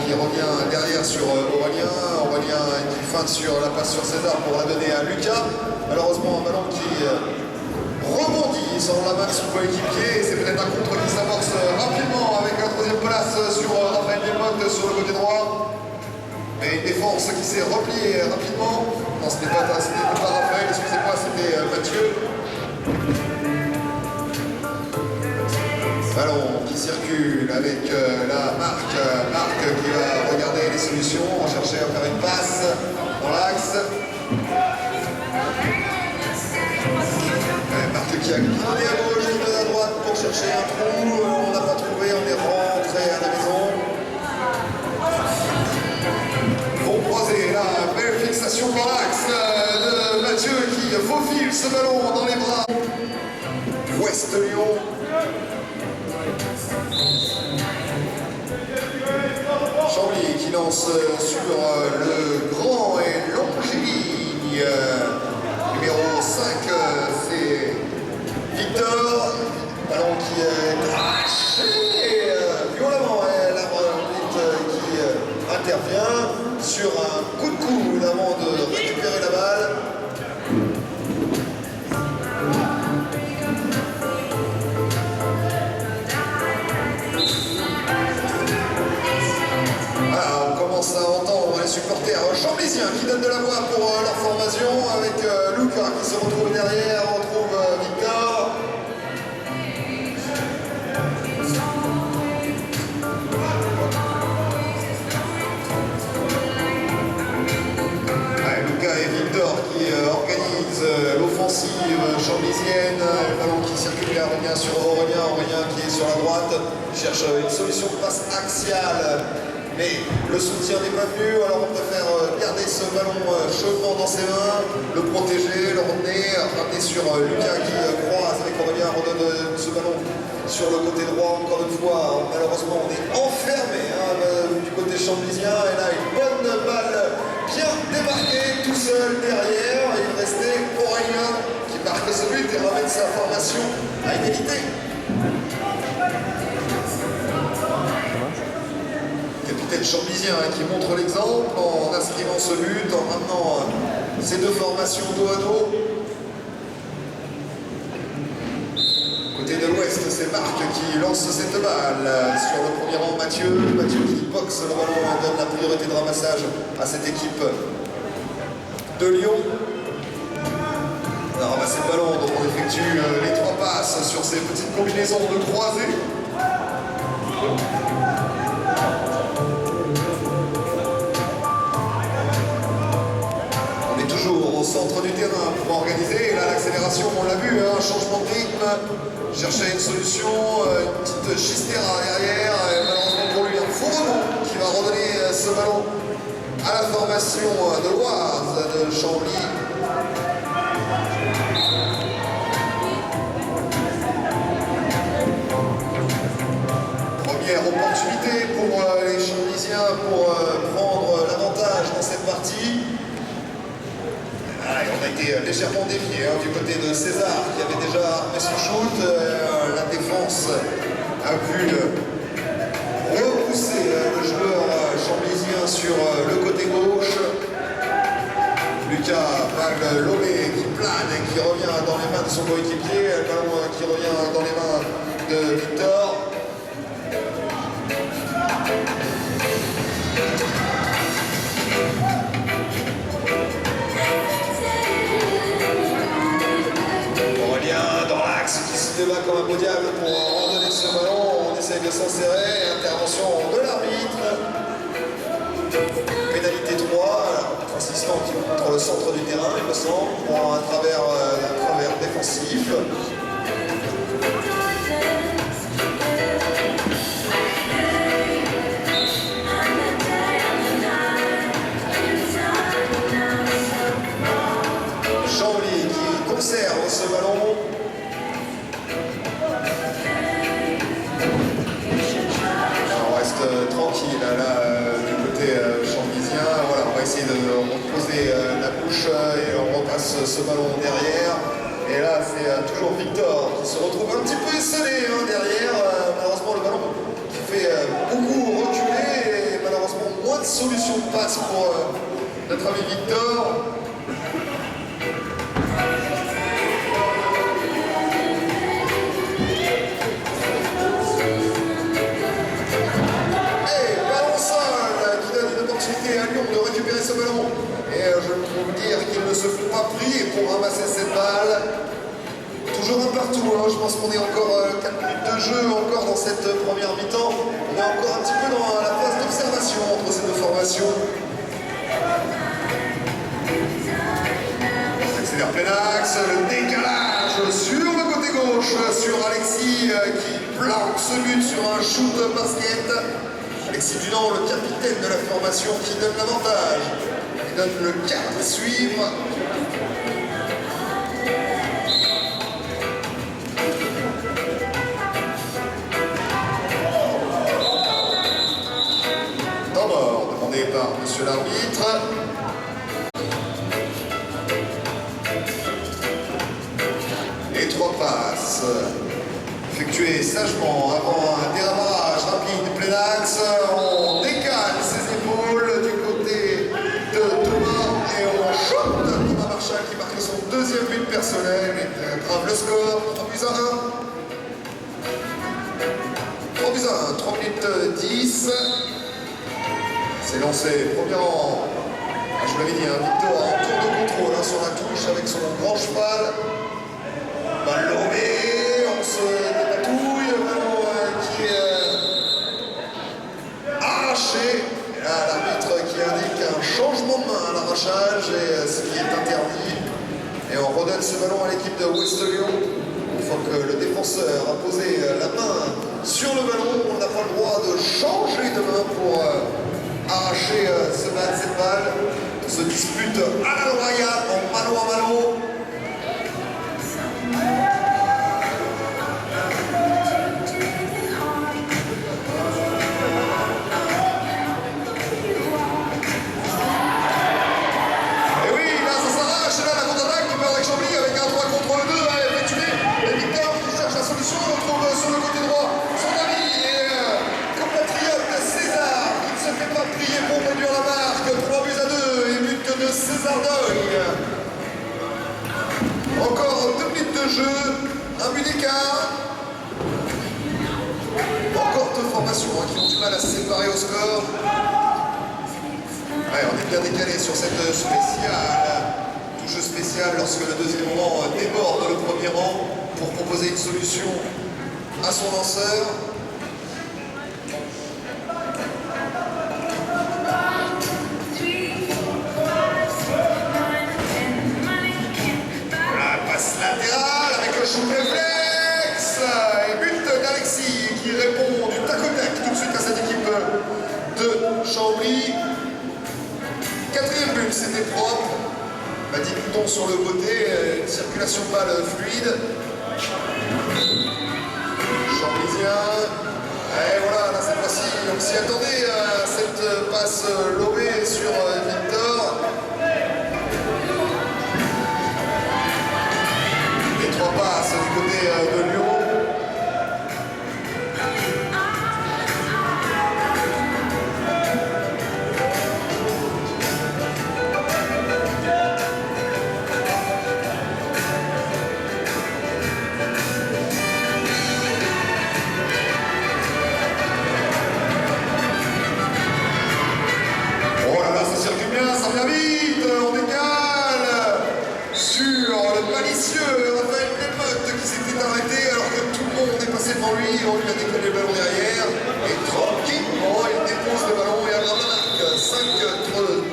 qui revient derrière sur Aurélien. Aurélien qui feinte sur la passe sur César pour la donner à Lucas. Malheureusement, un ballon qui rebondit sur la main de son coéquipier. C'est peut-être un contre qui s'amorce rapidement avec la troisième place sur Raphaël Desmottes sur le côté droit. Mais une défense qui s'est repliée rapidement. Non, ce n'était pas Raphaël, excusez-moi, c'était Mathieu. Ballon qui circule avec la Marc qui va regarder les solutions, chercher à faire une passe dans l'axe. Marc qui a gagné à gauche, qui donne à droite pour chercher un trou. On n'a pas trouvé, on est rentré à la maison. Vont croiser la belle fixation dans l'axe de Mathieu qui faufile ce ballon dans les bras. Ouest Lyon. Chambly qui lance sur le grand et longiligne. Numéro 5, c'est Victor. Ballon qui est arraché violemment. L'arbitre qui intervient sur un coup de coude avant de récupérer la balle. À entendre les supporters chamblysiens qui donnent de la voix pour leur formation avec Lucas qui se retrouve derrière, on retrouve Victor. Lucas et Victor qui organisent l'offensive chamblysienne. Le ballon qui circule revient sur Aurélien, Aurélien qui est sur la droite, cherche une solution de passe axiale. Mais le soutien n'est pas venu, alors on préfère garder ce ballon chaudement dans ses mains, le protéger, le ramener sur Lucas qui croise avec Aurélien, redonne ce ballon sur le côté droit encore une fois. Malheureusement, on est enfermé du côté chamblysien, et là une bonne balle bien démarquée tout seul derrière. Et il restait Aurélien qui marque ce but et ramène sa formation à égalité. Capitaine chamblysien qui montre l'exemple en inscrivant ce but, en ramenant ces deux formations dos à dos. Côté de l'Ouest, c'est Marc qui lance cette balle. Sur le premier rang, Mathieu qui boxe le ballon et donne la priorité de ramassage à cette équipe de Lyon. On a ramassé le ballon, donc on effectue les trois passes sur ces petites combinaisons de croisés. Au centre du terrain pour organiser. Et là, l'accélération, on l'a vu, un changement de rythme. Chercher une solution, une petite chistera derrière. Et malheureusement pour lui, un faux rebond qui va redonner ce ballon à la formation de l'Oise de Chambly. Première opportunité pour les Chamblysiens pour prendre l'avantage dans cette partie. On a été légèrement dévié du côté de César qui avait déjà armé son shoot. La défense a pu repousser le joueur chamblysien sur le côté gauche. Lucas, balle lobée qui plane et qui revient dans les mains de son coéquipier. Le ballon qui revient dans les mains de Victor. Qui se débat comme un beau diable pour redonner ce ballon. On essaye de s'insérer. Intervention de l'arbitre. Pénalité 3. Assistant qui contre le centre du terrain, il me semble, pour un travers défensif. Chambly qui conserve ce ballon. Tranquille là du côté chamblysien. Voilà, on va essayer de reposer la bouche et on repasse ce ballon derrière. Et là c'est toujours Victor qui se retrouve un petit peu esselé derrière. Malheureusement le ballon qui fait beaucoup reculer et malheureusement solution de passe pour notre ami Victor. Et ballon au sol qui donne une opportunité à Lyon de récupérer ce ballon. Et je peux vous dire qu'ils ne se font pas prier pour ramasser cette balle. Toujours un partout, hein. Je pense qu'on est encore 4 minutes de jeu encore dans cette première mi-temps. On est encore un petit peu dans la phase d'observation entre ces deux formations. Accélère plein axe, le décalage sur le côté gauche, sur Alexis qui planque ce but sur un shoot basket. Alexis Dunant, le capitaine de la formation, qui donne l'avantage, qui donne le cap à suivre. Par monsieur l'arbitre. Les 3 passes effectuées sagement avant un dérabrage rapide plein axe. On décale ses épaules du côté de Thomas et on shoot Thomas Marchal qui marque son 2e but personnel et grave le score 3 buts à 1. 3 minutes 10. C'est lancé, premier rang. Je vous l'avais dit, hein, Victor en tour de contrôle sur la touche avec son grand cheval. Balle lobée, on se dépatouille, ballon qui est arraché. Et là, l'arbitre qui indique un changement de main à l'arrachage, et ce qui est interdit. Et on redonne ce ballon à l'équipe de West Lyon. Une fois que le défenseur a posé la main sur le ballon, on n'a pas le droit de changer de main pour arracher cette balle. On se dispute à la royale en mano à mano. Et oui, là ça s'arrache, là la contre-attaque qui perd avec Chambly avec un 3 contre 2 à effectuer. Et Victor qui cherche la solution, on retrouve sur le côté droit son ami et compatriote César qui ne se fait pas prier pour réduire la marque. 3 buts à 2 et but de César Doyle. Encore 2 minutes de jeu, un but d'écart. Encore 2 formations qui ont du mal à se séparer au score. Ouais, on est bien décalé sur cette spéciale, touche spéciale lorsque le 2e rang déborde le 1er rang pour proposer une solution à son lanceur. La passe latérale avec le shoot réflexe et but d'Alexis qui répond du tac au tac tout de suite à cette équipe de Chambly. 4e but, c'était propre. Mathis Bouton sur le côté, une circulation de balle fluide. Chamblisien. Et voilà, là cette fois-ci, on s'y attendait à cette passe lobée sur Victor. Les 3 passes du côté de Lyon. Devant lui, on lui a décollé le ballon derrière et tranquillement il dépose le ballon et à la marque 5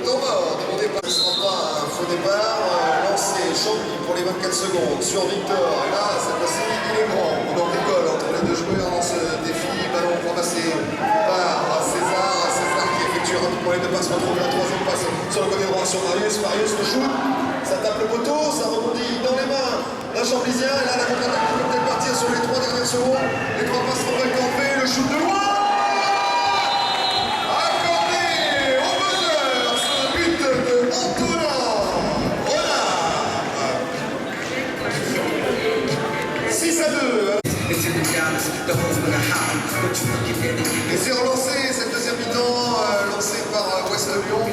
temps mort demandé par, ce ne sera pas un faux départ, lancé Chambly pour les 24 secondes sur Victor et là cette fois-ci il est grand, on en rigole entre les 2 joueurs dans ce défi, ballon ramassé par César qui effectue rapidement les 2 passes, retrouve la 3e passe sur le côté droit sur Marius le shoot, ça tape le poteau, ça rebondit dans les mains d'un Chamblisien et là la contre-attaque qui peut peut-être partir sur les 3 dernières secondes. Les 3 passes sont récompensées, le shoot de loin accordé au buzzer, ce but de Antonin Renard. 6 à 2. Et c'est relancé cette 2e mi-temps, lancé par Lyon.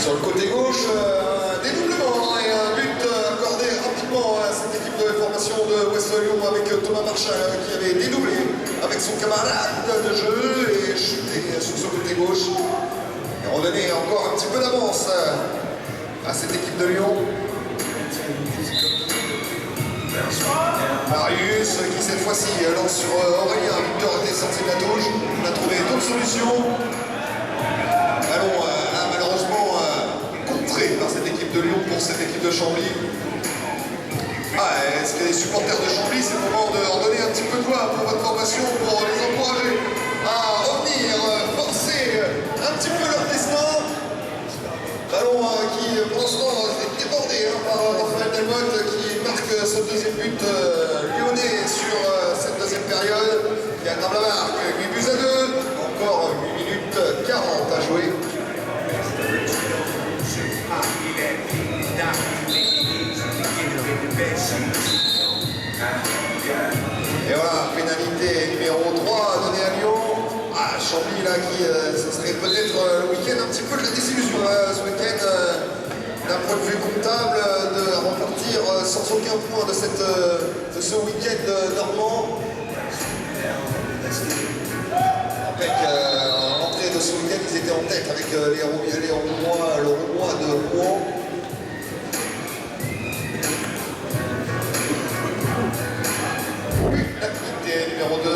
Sur le côté gauche, un dédoublement et un but accordé rapidement à cette équipe de formation de Ouest Lyon avec Thomas Marchal qui avait dédoublé avec son camarade de jeu et chuté sur ce côté gauche. Et redonner encore un petit peu d'avance à cette équipe de Lyon. Marius qui cette fois-ci lance sur Aurélien. Victor était sorti de la touche. On a trouvé d'autres solutions. Ballon là malheureusement contré par cette équipe de Lyon pour cette équipe de Chambly. Est-ce que les supporters de Chambly, c'est le moment de leur donner un petit peu de voix pour votre formation, pour les encourager à revenir, forcer un petit peu leur destin. Ballon qui, pour l'instant, est débordé par Raphaël Delmotte qui marque ce deuxième but lyonnais sur cette deuxième période. Il aggrave la marque, 8 buts à 2. Encore 8 minutes 40 à jouer. Et voilà, pénalité numéro 3 donnée à Lyon. Chambly là qui, ce serait peut-être le week-end un petit peu de la désillusion ce week-end d'un point de vue comptable de repartir sans aucun point de ce week-end normand. Avec l'entrée de ce week-end, ils étaient en tête avec les Roumois, le Roumois de Rouen. L'activité numéro 2.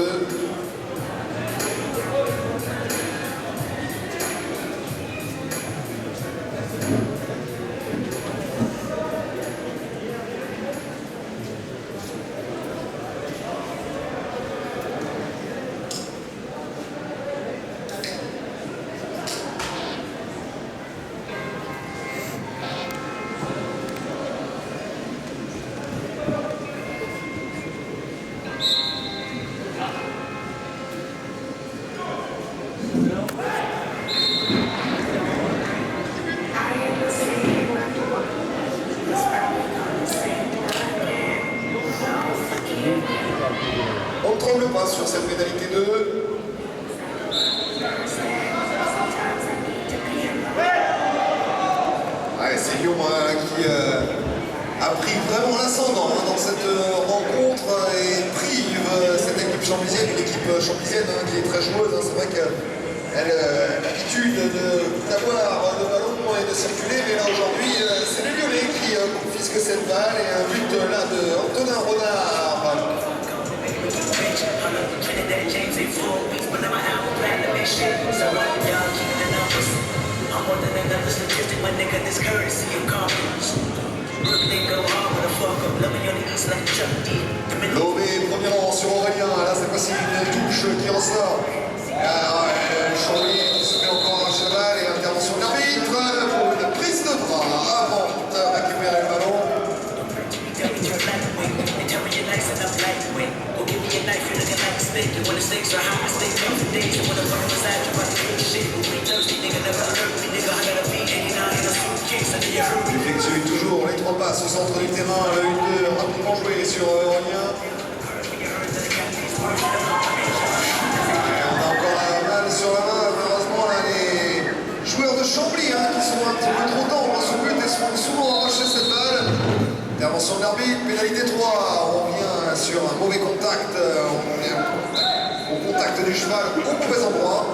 On ne tremble pas sur cette pénalité 2. C'est Lyon qui a pris vraiment l'ascendant dans cette rencontre et prive cette équipe chamblisienne, une équipe chamblisienne qui est très joueuse. C'est vrai qu'elle a l'habitude d'avoir le ballon et de circuler, mais là aujourd'hui c'est les Lyonnais qui confisquent cette balle et un but là de Antonin Renard. Lobé, premier rang sur Aurélien, là c'est possible, une touche qui ressort. Chambly qui se fait encore un cheval et intervention de l'arbitre pour une prise de bras avant de récupérer le ballon. Il effectue toujours les 3 passes au centre du terrain, le 1-2 rapidement joué sur Aurélien. On a encore la balle sur la main, malheureusement là, les joueurs de Chambly qui sont un petit peu trop tendres sur but et se font souvent arracher cette balle. Intervention de l'arbitre, pénalité 3, on revient sur un mauvais contact, on revient au contact du cheval au mauvais endroit.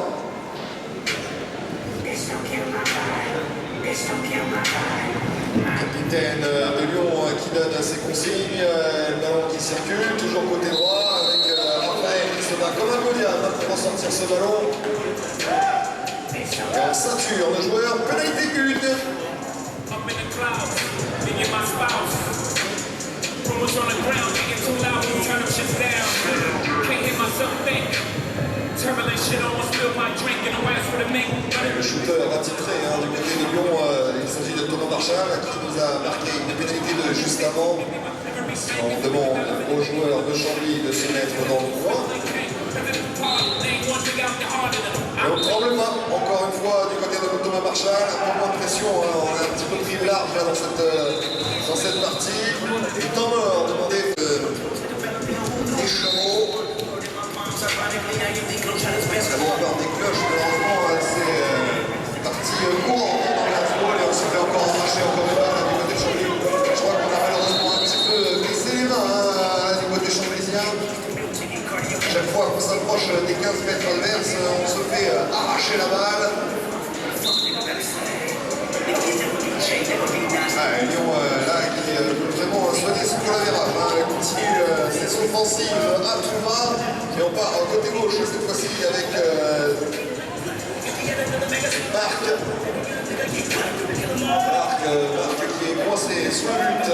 Capitaine de Lyon qui donne ses consignes, le ballon qui circule, toujours côté droit avec Raphaël qui se bat comme un goliath pour ressortir ce ballon. Et en ceinture, le joueur, pénalité 1. Le shooter attitré du côté de Lyon, il s'agit de Thomas Marchal qui nous a marqué une pénalité de juste avant. On demande aux joueurs de Chambly de se mettre dans le coin. Et on ne tremble pas, encore une fois, du côté de Thomas Marchal, un peu moins de pression, on a un petit peu pris large là, dans cette partie. Et temps mort demandé. défensive à tout va. Et on part côté gauche cette fois-ci avec Marc. Marc qui est coincé sous le but.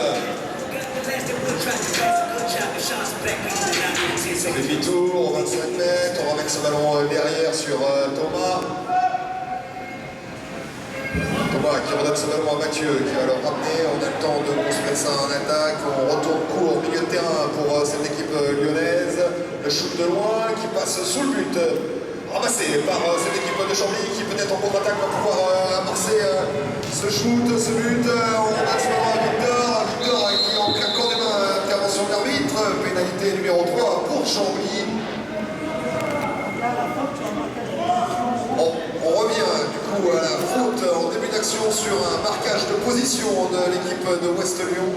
Demi-tour, 25 mètres, on remet ce ballon derrière sur Thomas. Thomas qui redonne ce ballon à Mathieu, qui va le ramener. On a le temps de construire ça en attaque. On retourne court au milieu de terrain pour cette équipe lyonnaise. Le shoot de loin qui passe sous le but. Ramassé par cette équipe de Chambly qui peut-être en contre-attaque va pouvoir amorcer ce shoot, ce but. On a ce ballon à Victor. Victor qui en claquant des mains, intervention de l'arbitre. Pénalité numéro 3 pour Chambly. On revient du coup à la faute en début d'action sur un marquage de position de l'équipe de Ouest Lyon.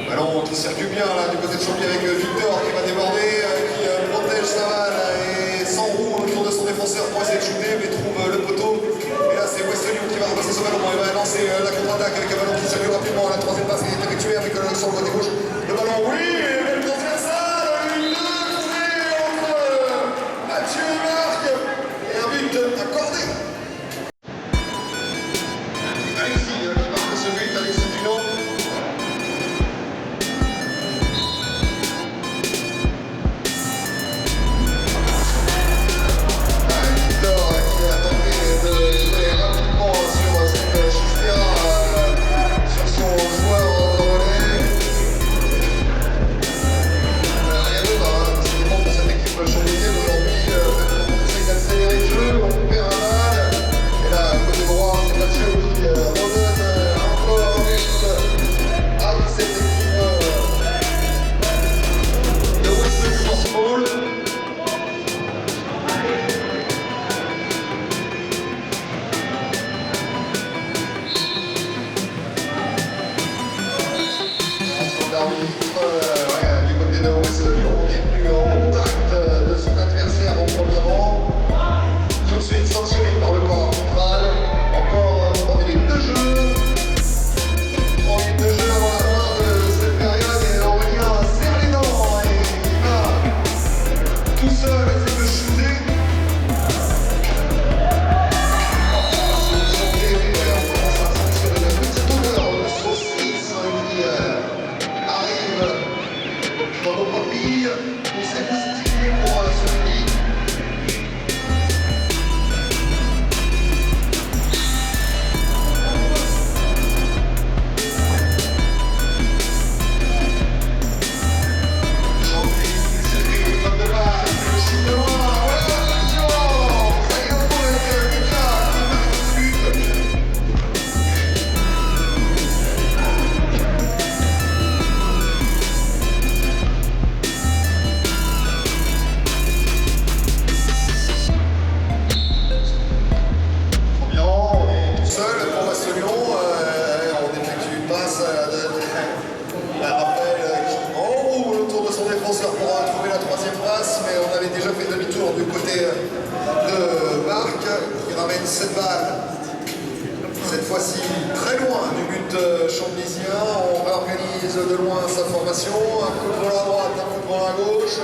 Ballon qui circule bien là du côté de Chambly avec Victor qui va déborder, qui protège sa balle et s'enroule autour de son défenseur pour essayer de shooter mais trouve le poteau. Et là c'est Ouest Lyon qui va repasser ce ballon, il va lancer la contre-attaque avec un ballon qui circule rapidement. La troisième passe est effectuée avec sur le côté gauche. Le ballon, oui, belle transversale, une trouvé entre Mathieu et Marc et un but accordé. Alexis qui marque ce but, Alexis Dunon. Du côté de Ouest Lyon, n'est plus en contact de son adversaire en premier rang. Tout de suite sanctionné par le corps arbitral. Encore 3 minutes de jeu. 3 minutes de jeu avant la fin de cette période et Aurélien serre les dents et il va tout seul essayer de shooter. On commence à sentir une petite odeur de saucisse qui arrive dans nos papilles, on s'est stimulé pour celui-ci. Chambly, il circule, une bonne de balle, le chute de loin, ouais, attention, ça y est, on trouve avec Lucas qui marque ce but. Pour trouver la troisième passe, mais on avait déjà fait demi-tour du côté de Marc qui ramène cette balle, cette fois-ci très loin du but chamblisien. On réorganise de loin sa formation, un coup de volant à droite, un coup de volant à gauche,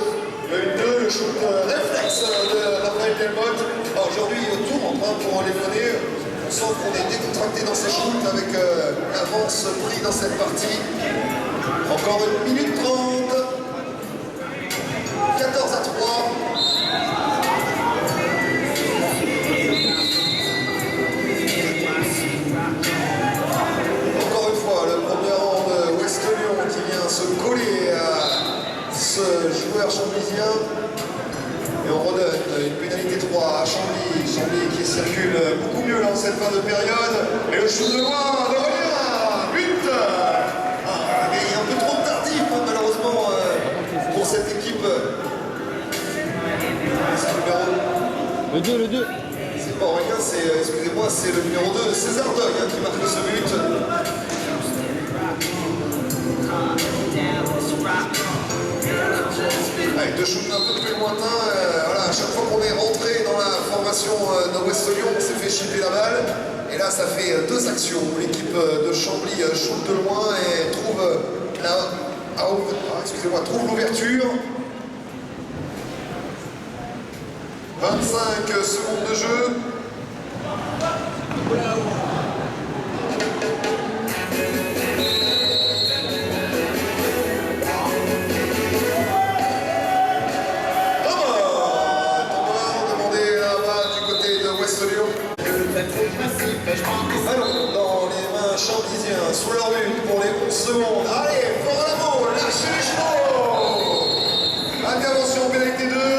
le 1-2, le shoot réflexe de Raphaël Delmotte. Aujourd'hui au tour en train pour les mener. On sent qu'on est décontracté dans ces shoots avec l'avance pris dans cette partie. Encore 1 minute 30. 14-3. Encore une fois, le premier rang de Ouest Lyon qui vient se coller à ce joueur chamblisien. Et on redonne une pénalité 3 à Chambly. Chambly qui circule beaucoup mieux dans cette fin de période. Et le shoot de loin d'Aurélien. But. Mais un peu trop tardif malheureusement pour cette équipe. Le 2. C'est pas Aurélien, c'est, excusez-moi, c'est le numéro 2, César Deuil qui marque ce but. de shoot un peu plus lointain. Voilà, à chaque fois qu'on est rentré dans la formation de Ouest Lyon, on s'est fait chipper la balle. Et là, ça fait 2 actions. L'équipe de Chambly shoot de loin et trouve trouve l'ouverture. 25 secondes de jeu. Ballon dans les mains chamblisiens, sous leur but pour les 11 secondes. Allez, fort à la lâchez les chevaux. Intervention pénalité 2.